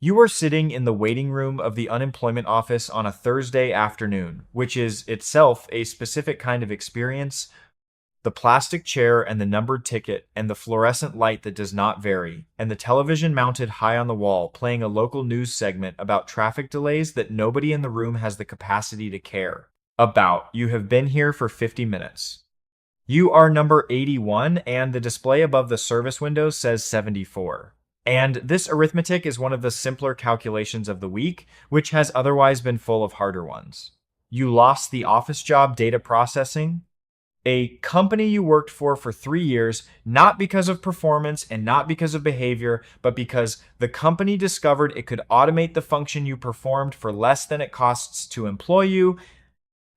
You are sitting in the waiting room of the unemployment office on a Thursday afternoon, which is itself a specific kind of experience. The plastic chair and the numbered ticket and the fluorescent light that does not vary, and the television mounted high on the wall playing a local news segment about traffic delays that nobody in the room has the capacity to care about. You have been here for 50 minutes. You are number 81, and the display above the service window says 74. And this arithmetic is one of the simpler calculations of the week, which has otherwise been full of harder ones. You lost the office job data processing, a company you worked for 3 years, not because of performance and not because of behavior, but because the company discovered it could automate the function you performed for less than it costs to employ you,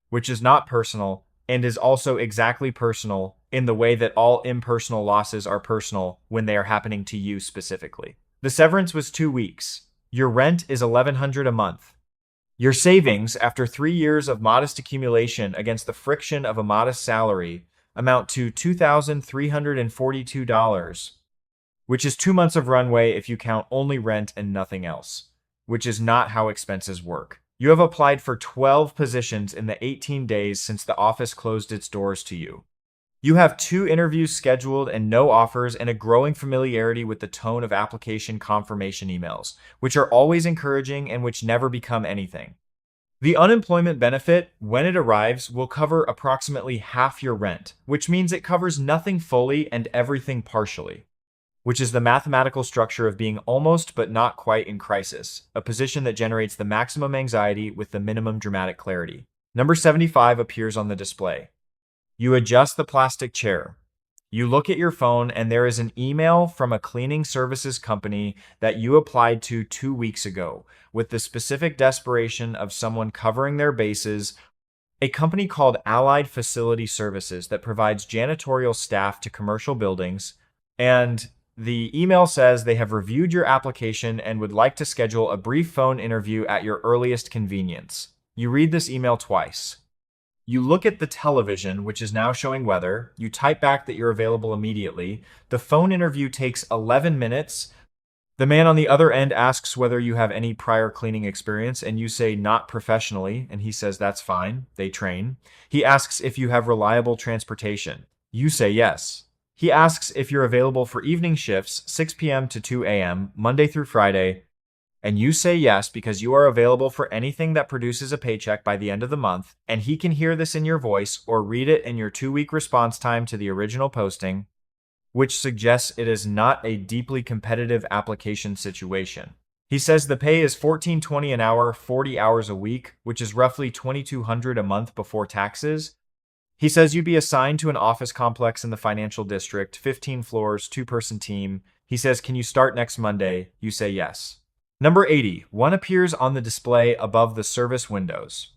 which is not personal and is also exactly personal in the way that all impersonal losses are personal when they are happening to you specifically. The severance was 2 weeks. Your rent is $1,100 a month. Your savings, after 3 years of modest accumulation against the friction of a modest salary, amount to $2,342, which is 2 months of runway if you count only rent and nothing else, which is not how expenses work. You have applied for 12 positions in the 18 days since the office closed its doors to you. You have 2 interviews scheduled and no offers, and a growing familiarity with the tone of application confirmation emails, which are always encouraging and which never become anything. The unemployment benefit, when it arrives, will cover approximately half your rent, which means it covers nothing fully and everything partially, which is the mathematical structure of being almost but not quite in crisis, a position that generates the maximum anxiety with the minimum dramatic clarity. Number 75 appears on the display. You adjust the plastic chair. You look at your phone and there is an email from a cleaning services company that you applied to 2 weeks ago with the specific desperation of someone covering their bases, a company called Allied Facility Services that provides janitorial staff to commercial buildings, and the email says they have reviewed your application and would like to schedule a brief phone interview at your earliest convenience. You read this email twice. You look at the television, which is now showing weather. You type back that you're available immediately. The phone interview takes 11 minutes. The man on the other end asks whether you have any prior cleaning experience, and you say not professionally, and he says that's fine. They train. He asks if you have reliable transportation. You say yes. He asks if you're available for evening shifts, 6 p.m. to 2 a.m., Monday through Friday, and you say yes because you are available for anything that produces a paycheck by the end of the month, and he can hear this in your voice or read it in your 2-week response time to the original posting, which suggests it is not a deeply competitive application situation. He says the pay is $14.20 an hour, 40 hours a week, which is roughly $2,200 a month before taxes. He says you'd be assigned to an office complex in the financial district, 15 floors, 2-person team. He says, can you start next Monday? You say yes. Number 80, one appears on the display above the service windows.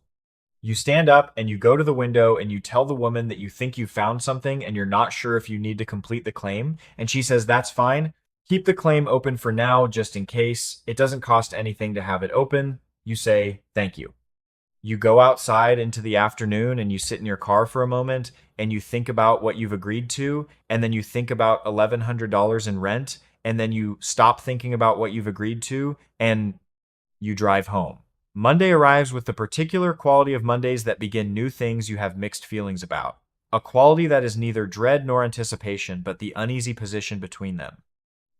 You stand up and you go to the window and you tell the woman that you think you found something and you're not sure if you need to complete the claim. And she says, that's fine. Keep the claim open for now, just in case. It doesn't cost anything to have it open. You say, thank you. You go outside into the afternoon and you sit in your car for a moment and you think about what you've agreed to. And then you think about $1,100 in rent. And then you stop thinking about what you've agreed to and you drive home. Monday arrives with the particular quality of Mondays that begin new things you have mixed feelings about. A quality that is neither dread nor anticipation, but the uneasy position between them.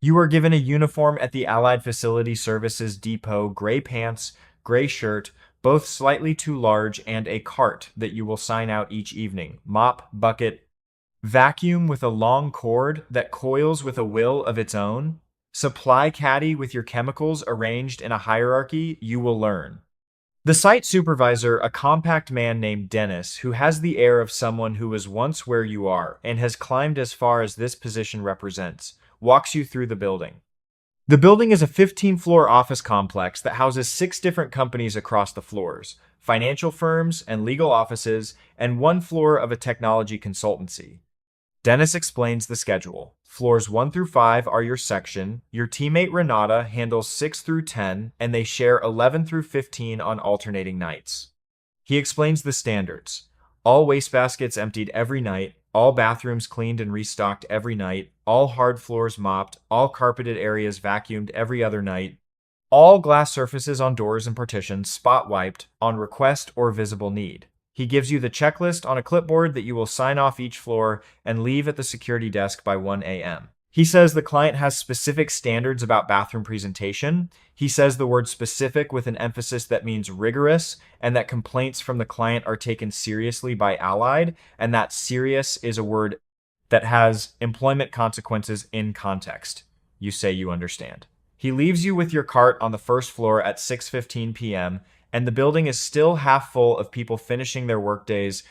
You are given a uniform at the Allied Facility Services Depot, gray pants, gray shirt, both slightly too large, and a cart that you will sign out each evening. Mop, bucket, vacuum with a long cord that coils with a will of its own. Supply caddy with your chemicals arranged in a hierarchy, you will learn. The site supervisor, a compact man named Dennis, who has the air of someone who was once where you are and has climbed as far as this position represents, walks you through the building. The building is a 15-floor office complex that houses 6 different companies across the floors, financial firms and legal offices, and 1 floor of a technology consultancy. Dennis explains the schedule. Floors 1 through 5 are your section. Your teammate Renata handles 6 through 10, and they share 11 through 15 on alternating nights. He explains the standards. All wastebaskets emptied every night, all bathrooms cleaned and restocked every night, all hard floors mopped, all carpeted areas vacuumed every other night, All glass surfaces on doors and partitions spot wiped on request or visible need. He gives you the checklist on a clipboard that you will sign off each floor and leave at the security desk by 1 a.m. He says the client has specific standards about bathroom presentation. He says the word specific with an emphasis that means rigorous, and that complaints from the client are taken seriously by Allied, and that serious is a word that has employment consequences in context. You say you understand. He leaves you with your cart on the first floor at 6:15 p.m., and the building is still half full of people finishing their workdays,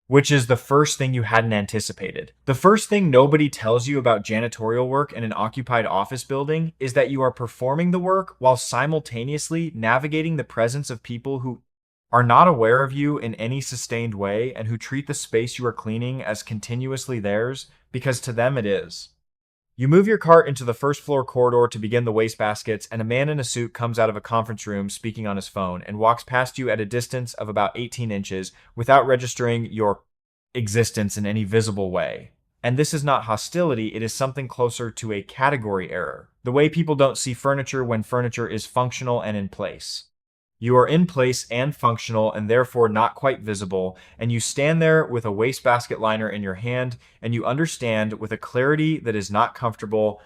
which is the first thing you hadn't anticipated. The first thing nobody tells you about janitorial work in an occupied office building is that you are performing the work while simultaneously navigating the presence of people who are not aware of you in any sustained way and who treat the space you are cleaning as continuously theirs because to them it is. You move your cart into the first floor corridor to begin the wastebaskets, and a man in a suit comes out of a conference room speaking on his phone and walks past you at a distance of about 18 inches without registering your existence in any visible way. And this is not hostility, it is something closer to a category error. The way people don't see furniture when furniture is functional and in place. You are in place and functional and therefore not quite visible, and you stand there with a wastebasket liner in your hand, and you understand with a clarity that is not comfortable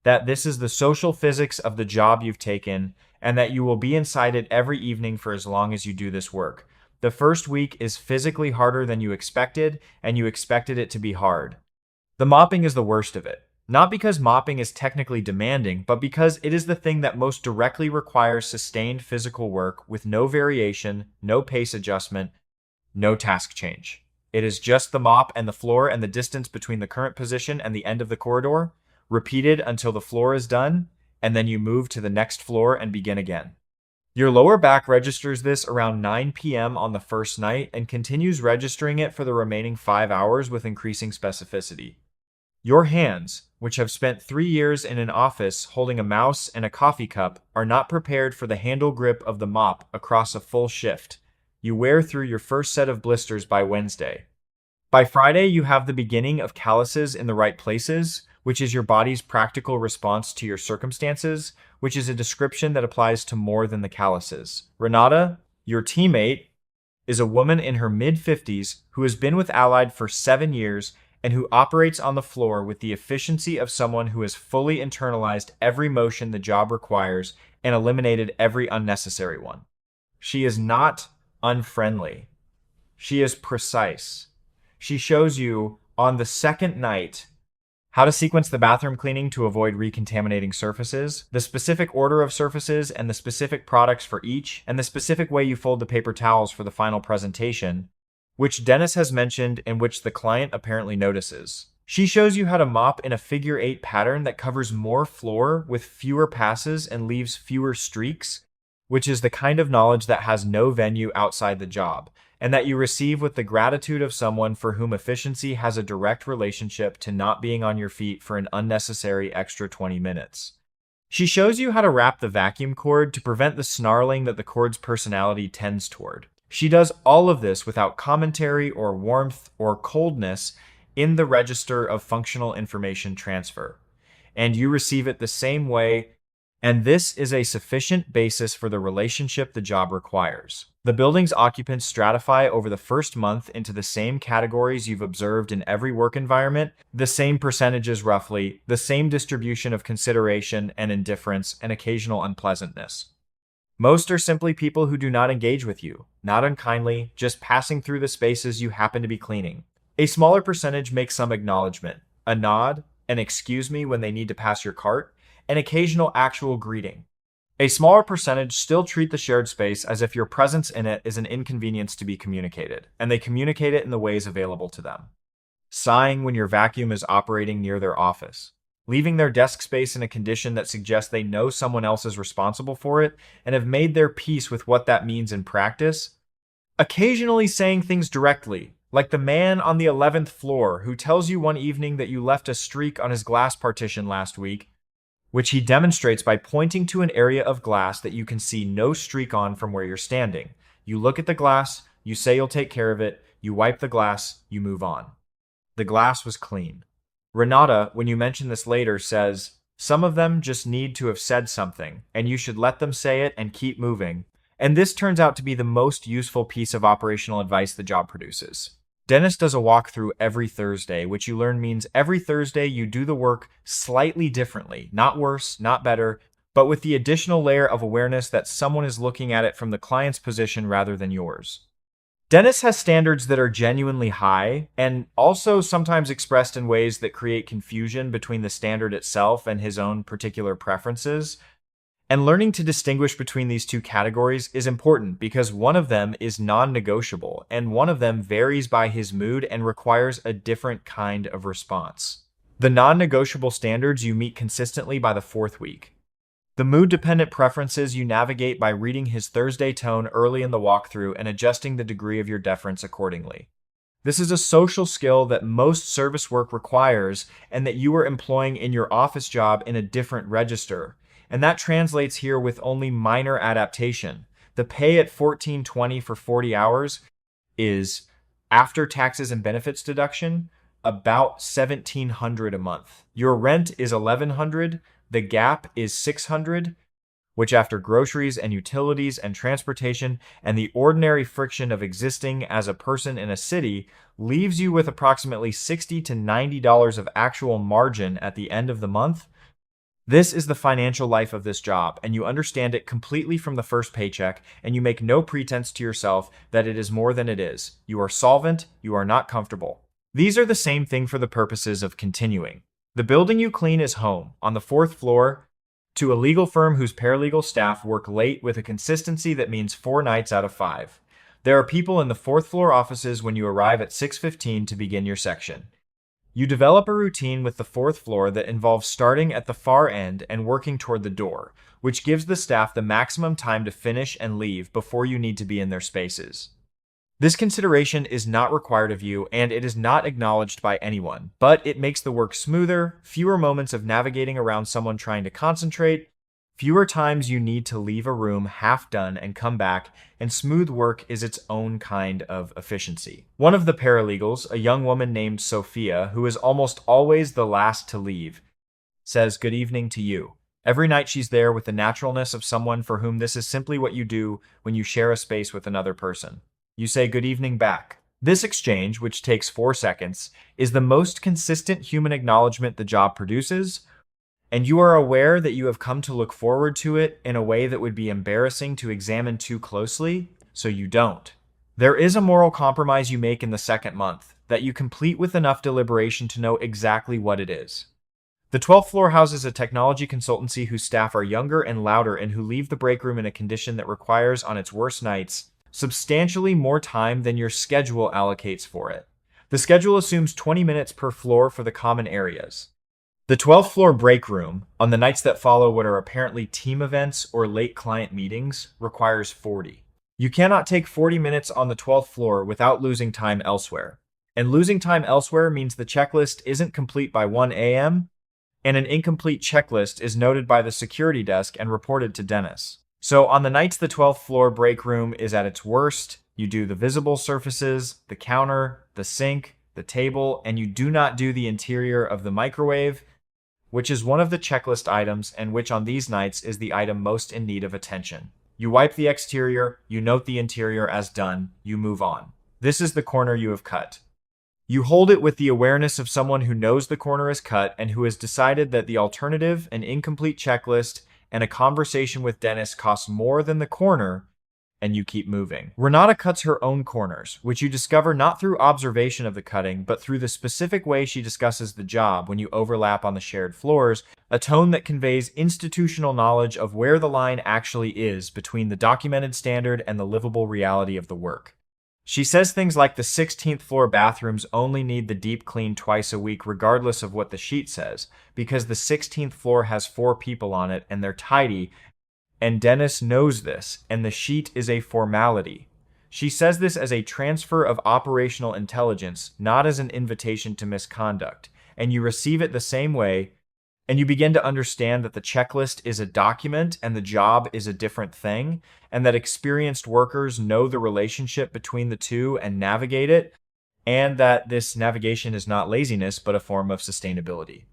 that this is the social physics of the job you've taken, and that you will be inside it every evening for as long as you do this work. The first week is physically harder than you expected, and you expected it to be hard. The mopping is the worst of it. Not because mopping is technically demanding, but because it is the thing that most directly requires sustained physical work with no variation, no pace adjustment, no task change. It is just the mop and the floor and the distance between the current position and the end of the corridor, repeated until the floor is done, and then you move to the next floor and begin again. Your lower back registers this around 9 p.m. on the first night and continues registering it for the remaining 5 hours with increasing specificity. Your hands, which have spent 3 years in an office holding a mouse and a coffee cup, are not prepared for the handle grip of the mop across a full shift. You wear through your first set of blisters by Wednesday. By Friday, you have the beginning of calluses in the right places, which is your body's practical response to your circumstances, which is a description that applies to more than the calluses. Renata, your teammate, is a woman in her mid-50s who has been with Allied for 7 years and who operates on the floor with the efficiency of someone who has fully internalized every motion the job requires and eliminated every unnecessary one. She is not unfriendly. She is precise. She shows you on the second night how to sequence the bathroom cleaning to avoid recontaminating surfaces, the specific order of surfaces and the specific products for each, and the specific way you fold the paper towels for the final presentation, which Dennis has mentioned and which the client apparently notices. She shows you how to mop in a figure 8 pattern that covers more floor with fewer passes and leaves fewer streaks, which is the kind of knowledge that has no venue outside the job, and that you receive with the gratitude of someone for whom efficiency has a direct relationship to not being on your feet for an unnecessary extra 20 minutes. She shows you how to wrap the vacuum cord to prevent the snarling that the cord's personality tends toward. She does all of this without commentary or warmth or coldness in the register of functional information transfer. And you receive it the same way, and this is a sufficient basis for the relationship the job requires. The building's occupants stratify over the first month into the same categories you've observed in every work environment, the same percentages roughly, the same distribution of consideration and indifference and occasional unpleasantness. Most are simply people who do not engage with you, not unkindly, just passing through the spaces you happen to be cleaning. A smaller percentage make some acknowledgement, a nod, an excuse me when they need to pass your cart, an occasional actual greeting. A smaller percentage still treat the shared space as if your presence in it is an inconvenience to be communicated, and they communicate it in the ways available to them. Sighing when your vacuum is operating near their office. Leaving their desk space in a condition that suggests they know someone else is responsible for it and have made their peace with what that means in practice. Occasionally saying things directly, like the man on the 11th floor who tells you one evening that you left a streak on his glass partition last week, which he demonstrates by pointing to an area of glass that you can see no streak on from where you're standing. You look at the glass, you say you'll take care of it, you wipe the glass, you move on. The glass was clean. Renata, when you mention this later, says, Some of them just need to have said something, and you should let them say it and keep moving. And this turns out to be the most useful piece of operational advice the job produces. Dennis does a walkthrough every Thursday, which you learn means every Thursday you do the work slightly differently, not worse, not better, but with the additional layer of awareness that someone is looking at it from the client's position rather than yours. Dennis has standards that are genuinely high and also sometimes expressed in ways that create confusion between the standard itself and his own particular preferences. And learning to distinguish between these two categories is important because one of them is non-negotiable and one of them varies by his mood and requires a different kind of response. The non-negotiable standards you meet consistently by the fourth week. The mood-dependent preferences you navigate by reading his Thursday tone early in the walkthrough and adjusting the degree of your deference accordingly. This is a social skill that most service work requires and that you are employing in your office job in a different register. And that translates here with only minor adaptation. The pay at $14.20 for 40 hours is, after taxes and benefits deduction, about $1,700 a month. Your rent is $1,100, the gap is $600, which after groceries and utilities and transportation and the ordinary friction of existing as a person in a city leaves you with approximately $60 to $90 of actual margin at the end of the month. This is the financial life of this job, and you understand it completely from the first paycheck, and you make no pretense to yourself that it is more than it is. You are solvent, you are not comfortable. These are the same thing for the purposes of continuing. The building you clean is home, on the 4th floor, to a legal firm whose paralegal staff work late with a consistency that means 4 nights out of 5. There are people in the 4th floor offices when you arrive at 6:15 to begin your section. You develop a routine with the 4th floor that involves starting at the far end and working toward the door, which gives the staff the maximum time to finish and leave before you need to be in their spaces. This consideration is not required of you, and it is not acknowledged by anyone, but it makes the work smoother, fewer moments of navigating around someone trying to concentrate, fewer times you need to leave a room half done and come back, and smooth work is its own kind of efficiency. One of the paralegals, a young woman named Sophia, who is almost always the last to leave, says good evening to you. Every night she's there with the naturalness of someone for whom this is simply what you do when you share a space with another person. You say good evening back. This exchange, which takes 4 seconds, is the most consistent human acknowledgement the job produces, and you are aware that you have come to look forward to it in a way that would be embarrassing to examine too closely, so you don't. There is a moral compromise you make in the 2nd month that you complete with enough deliberation to know exactly what it is. The 12th floor houses a technology consultancy whose staff are younger and louder and who leave the break room in a condition that requires, on its worst nights, substantially more time than your schedule allocates for it. The schedule assumes 20 minutes per floor for the common areas. The 12th floor break room, on the nights that follow what are apparently team events or late client meetings, requires 40. You cannot take 40 minutes on the 12th floor without losing time elsewhere. And losing time elsewhere means the checklist isn't complete by 1 a.m., and an incomplete checklist is noted by the security desk and reported to Dennis. So on the nights the 12th floor break room is at its worst, you do the visible surfaces, the counter, the sink, the table, and you do not do the interior of the microwave, which is one of the checklist items and which on these nights is the item most in need of attention. You wipe the exterior, you note the interior as done, you move on. This is the corner you have cut. You hold it with the awareness of someone who knows the corner is cut and who has decided that the alternative, an incomplete checklist, and a conversation with Dennis costs more than the corner, and you keep moving. Renata cuts her own corners, which you discover not through observation of the cutting, but through the specific way she discusses the job when you overlap on the shared floors, a tone that conveys institutional knowledge of where the line actually is between the documented standard and the livable reality of the work. She says things like the 16th floor bathrooms only need the deep clean twice a week regardless of what the sheet says, because the 16th floor has 4 people on it and they're tidy, and Dennis knows this, and the sheet is a formality. She says this as a transfer of operational intelligence, not as an invitation to misconduct, and you receive it the same way, and you begin to understand that the checklist is a document and the job is a different thing, and that experienced workers know the relationship between the two and navigate it, and that this navigation is not laziness but a form of sustainability.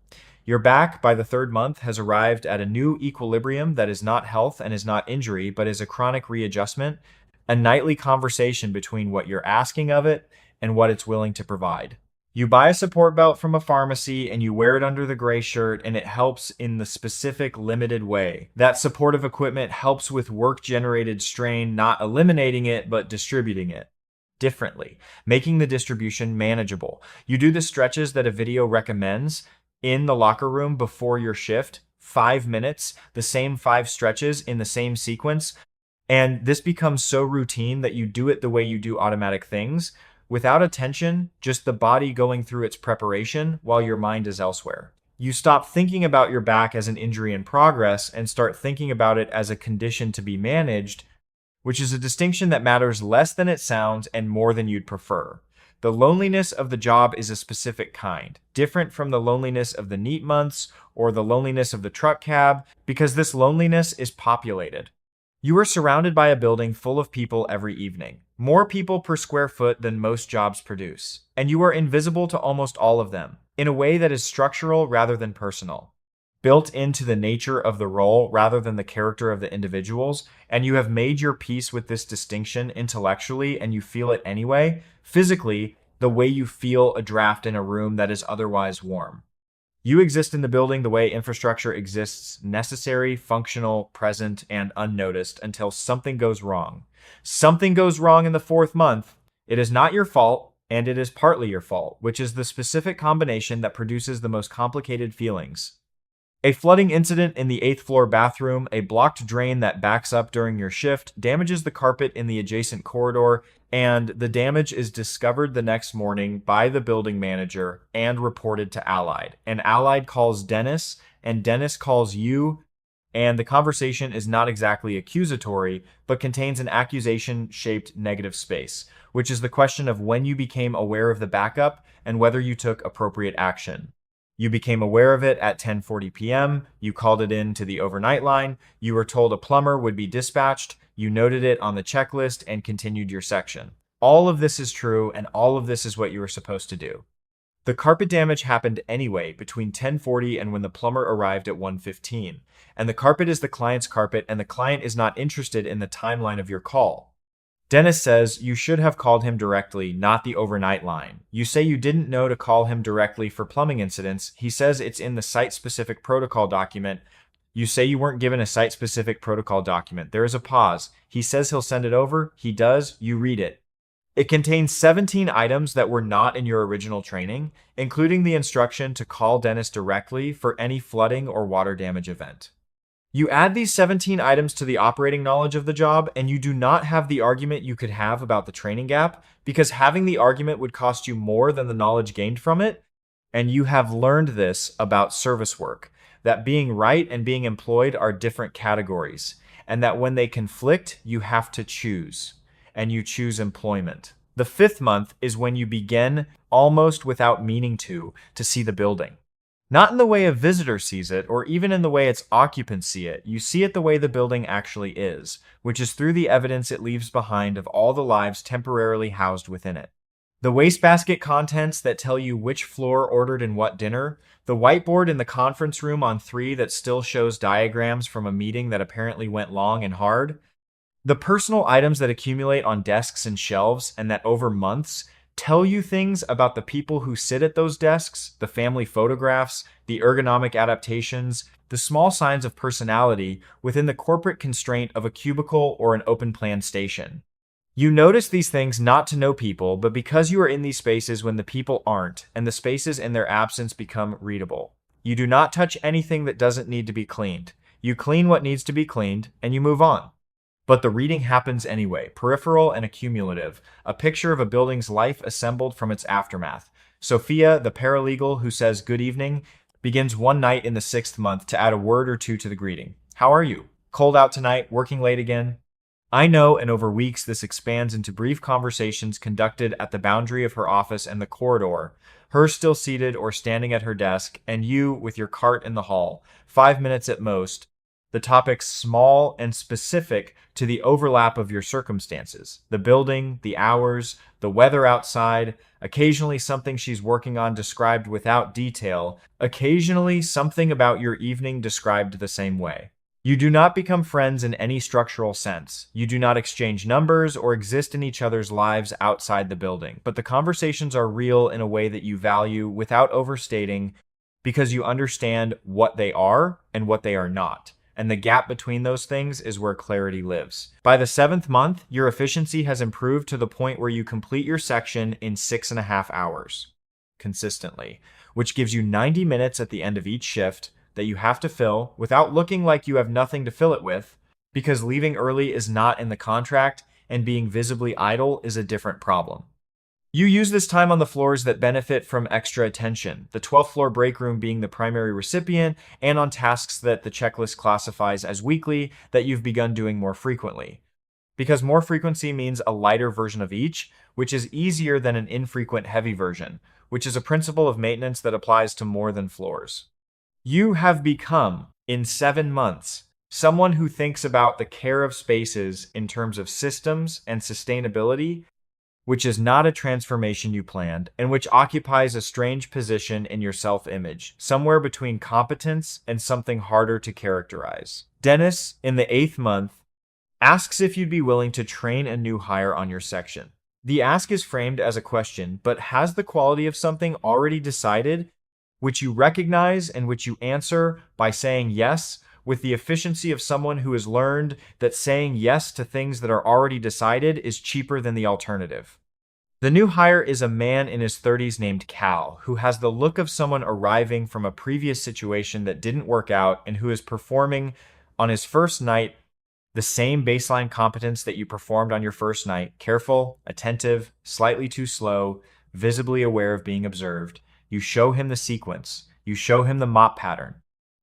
Your back, by the third month, has arrived at a new equilibrium that is not health and is not injury, but is a chronic readjustment, a nightly conversation between what you're asking of it and what it's willing to provide. You buy a support belt from a pharmacy and you wear it under the gray shirt, and it helps in the specific limited way. That supportive equipment helps with work-generated strain, not eliminating it, but distributing it differently, making the distribution manageable. You do the stretches that a video recommends in the locker room before your shift, 5 minutes, the same 5 stretches in the same sequence. And this becomes so routine that you do it the way you do automatic things, without attention, just the body going through its preparation while your mind is elsewhere. You stop thinking about your back as an injury in progress and start thinking about it as a condition to be managed, which is a distinction that matters less than it sounds and more than you'd prefer. The loneliness of the job is a specific kind, different from the loneliness of the neat months or the loneliness of the truck cab, because this loneliness is populated. You are surrounded by a building full of people every evening, more people per square foot than most jobs produce, and you are invisible to almost all of them, in a way that is structural rather than personal, built into the nature of the role rather than the character of the individuals, and you have made your peace with this distinction intellectually, and you feel it anyway, physically, the way you feel a draft in a room that is otherwise warm. You exist in the building the way infrastructure exists, necessary, functional, present, and unnoticed until something goes wrong. Something goes wrong in the 4th month. It is not your fault, and it is partly your fault, which is the specific combination that produces the most complicated feelings. A flooding incident in the 8th floor bathroom, a blocked drain that backs up during your shift, damages the carpet in the adjacent corridor, and the damage is discovered the next morning by the building manager and reported to Allied. And Allied calls Dennis, and Dennis calls you, and the conversation is not exactly accusatory, but contains an accusation-shaped negative space, which is the question of when you became aware of the backup and whether you took appropriate action. You became aware of it at 10:40 p.m., you called it in to the overnight line, you were told a plumber would be dispatched, you noted it on the checklist and continued your section. All of this is true, and all of this is what you were supposed to do. The carpet damage happened anyway between 10:40 and when the plumber arrived at 1:15, and the carpet is the client's carpet, and the client is not interested in the timeline of your call. Dennis says you should have called him directly, not the overnight line. You say you didn't know to call him directly for plumbing incidents. He says it's in the site-specific protocol document. You say you weren't given a site-specific protocol document. There is a pause. He says he'll send it over. He does. You read it. It contains 17 items that were not in your original training, including the instruction to call Dennis directly for any flooding or water damage event. You add these 17 items to the operating knowledge of the job, and you do not have the argument you could have about the training gap, because having the argument would cost you more than the knowledge gained from it, and you have learned this about service work, that being right and being employed are different categories, and that when they conflict, you have to choose, and you choose employment. The 5th month is when you begin, almost without meaning to see the building. Not in the way a visitor sees it, or even in the way its occupants see it. You see it the way the building actually is, which is through the evidence it leaves behind of all the lives temporarily housed within it. The wastebasket contents that tell you which floor ordered and what dinner, the whiteboard in the conference room on 3 that still shows diagrams from a meeting that apparently went long and hard, the personal items that accumulate on desks and shelves and that over months tell you things about the people who sit at those desks, the family photographs, the ergonomic adaptations, the small signs of personality within the corporate constraint of a cubicle or an open-plan station. You notice these things not to know people, but because you are in these spaces when the people aren't, and the spaces in their absence become readable. You do not touch anything that doesn't need to be cleaned. You clean what needs to be cleaned, and you move on. But the reading happens anyway, peripheral and accumulative, a picture of a building's life assembled from its aftermath. Sophia, the paralegal who says good evening, begins one night in the 6th month to add a word or two to the greeting. How are you? Cold out tonight? Working late again? I know, and over weeks this expands into brief conversations conducted at the boundary of her office and the corridor, her still seated or standing at her desk, and you with your cart in the hall, 5 minutes at most. The topics small and specific to the overlap of your circumstances, the building, the hours, the weather outside, occasionally something she's working on described without detail, occasionally something about your evening described the same way. You do not become friends in any structural sense. You do not exchange numbers or exist in each other's lives outside the building, but the conversations are real in a way that you value without overstating because you understand what they are and what they are not. And the gap between those things is where clarity lives. By the 7th month, your efficiency has improved to the point where you complete your section in 6.5 hours consistently, which gives you 90 minutes at the end of each shift that you have to fill without looking like you have nothing to fill it with, because leaving early is not in the contract and being visibly idle is a different problem. You use this time on the floors that benefit from extra attention, the 12th floor break room being the primary recipient, and on tasks that the checklist classifies as weekly that you've begun doing more frequently. Because more frequency means a lighter version of each, which is easier than an infrequent heavy version, which is a principle of maintenance that applies to more than floors. You have become, in 7 months, someone who thinks about the care of spaces in terms of systems and sustainability, which is not a transformation you planned, and which occupies a strange position in your self-image, somewhere between competence and something harder to characterize. Dennis, in the 8th month, asks if you'd be willing to train a new hire on your section. The ask is framed as a question, but has the quality of something already decided, which you recognize and which you answer by saying yes, with the efficiency of someone who has learned that saying yes to things that are already decided is cheaper than the alternative. The new hire is a man in his 30s named Cal, who has the look of someone arriving from a previous situation that didn't work out and who is performing on his first night the same baseline competence that you performed on your first night: careful, attentive, slightly too slow, visibly aware of being observed. You show him the sequence. You show him the mop pattern.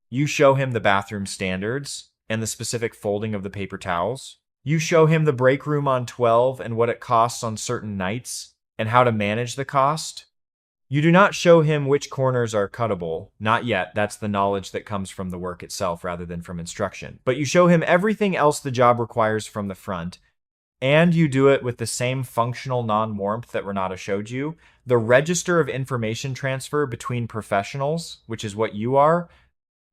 You show him the bathroom standards and the specific folding of the paper towels. You show him the break room on 12 and what it costs on certain nights and how to manage the cost. You do not show him which corners are cuttable. Not yet. That's the knowledge that comes from the work itself rather than from instruction. But you show him everything else the job requires from the front. And you do it with the same functional non-warmth that Renata showed you. The register of information transfer between professionals, which is what you are,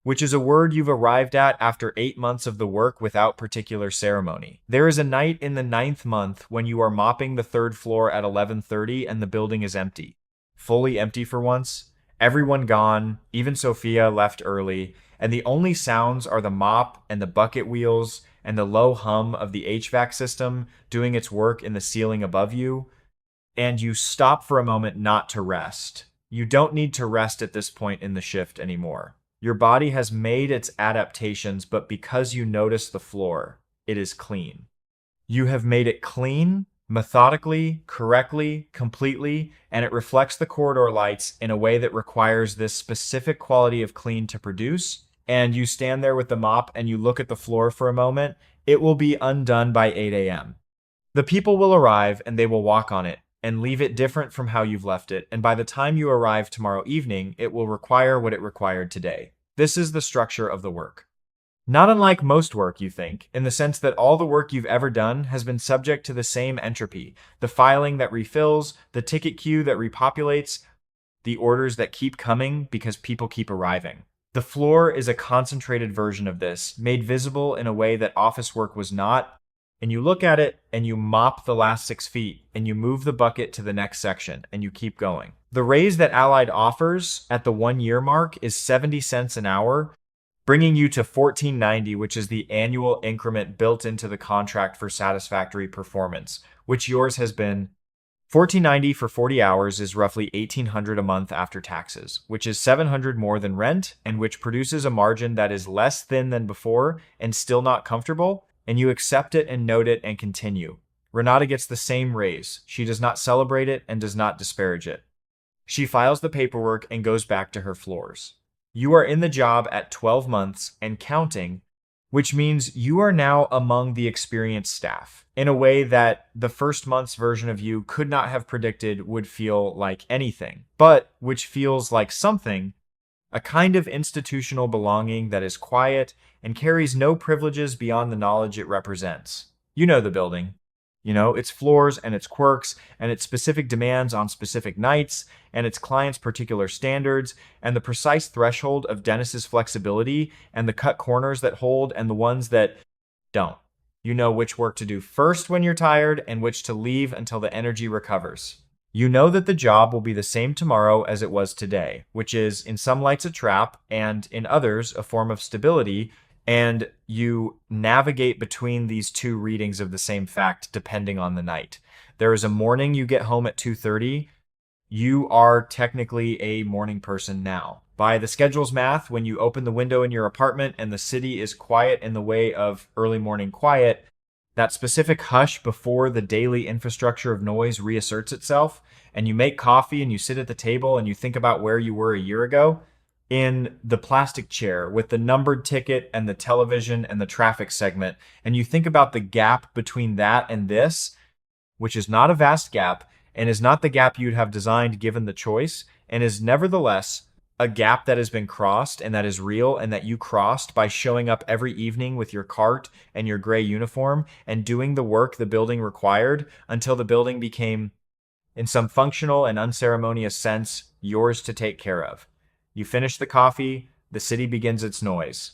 which is a word you've arrived at after 8 months of the work without particular ceremony. There is a night in the 9th month when you are mopping the 3rd floor at 11:30 and the building is empty. Fully empty for once. Everyone gone, even Sophia left early, and the only sounds are the mop and the bucket wheels and the low hum of the HVAC system doing its work in the ceiling above you. And you stop for a moment not to rest. You don't need to rest at this point in the shift anymore. Your body has made its adaptations, but because you notice the floor, it is clean. You have made it clean, methodically, correctly, completely, and it reflects the corridor lights in a way that requires this specific quality of clean to produce. And you stand there with the mop and you look at the floor for a moment, it will be undone by 8 a.m. The people will arrive and they will walk on it and leave it different from how you've left it, and by the time you arrive tomorrow evening, it will require what it required today. This is the structure of the work. Not unlike most work, you think, in the sense that all the work you've ever done has been subject to the same entropy: the filing that refills, the ticket queue that repopulates, the orders that keep coming because people keep arriving. The floor is a concentrated version of this, made visible in a way that office work was not, and you look at it and you mop the last 6 feet and you move the bucket to the next section and you keep going. The raise that Allied offers at the 1-year mark is 70 cents an hour, bringing you to $14.90, which is the annual increment built into the contract for satisfactory performance, which yours has been. $14.90 for 40 hours is roughly $1,800 a month after taxes, which is $700 more than rent and which produces a margin that is less thin than before and still not comfortable, and you accept it and note it and continue. Renata gets the same raise. She does not celebrate it and does not disparage it. She files the paperwork and goes back to her floors. You are in the job at 12 months and counting, which means you are now among the experienced staff in a way that the first month's version of you could not have predicted would feel like anything, but which feels like something, a kind of institutional belonging that is quiet and carries no privileges beyond the knowledge it represents. You know the building. You know, its floors and its quirks and its specific demands on specific nights and its clients' particular standards and the precise threshold of Dennis's flexibility and the cut corners that hold and the ones that don't. You know which work to do first when you're tired and which to leave until the energy recovers. You know that the job will be the same tomorrow as it was today, which is in some lights a trap and in others a form of stability, and you navigate between these two readings of the same fact depending on the night. There is a morning you get home at 2:30. You are technically a morning person now. By the schedule's math, when you open the window in your apartment and the city is quiet in the way of early morning quiet, that specific hush before the daily infrastructure of noise reasserts itself, and you make coffee and you sit at the table and you think about where you were a year ago in the plastic chair with the numbered ticket and the television and the traffic segment, and you think about the gap between that and this, which is not a vast gap and is not the gap you'd have designed given the choice, and is nevertheless a gap that has been crossed and that is real and that you crossed by showing up every evening with your cart and your gray uniform and doing the work the building required until the building became, in some functional and unceremonious sense, yours to take care of. You finish the coffee, the city begins its noise.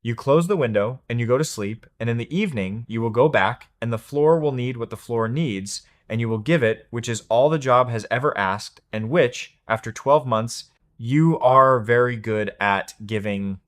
You close the window and you go to sleep, and in the evening you will go back and the floor will need what the floor needs, and you will give it, which is all the job has ever asked, and which, after 12 months, you are very good at giving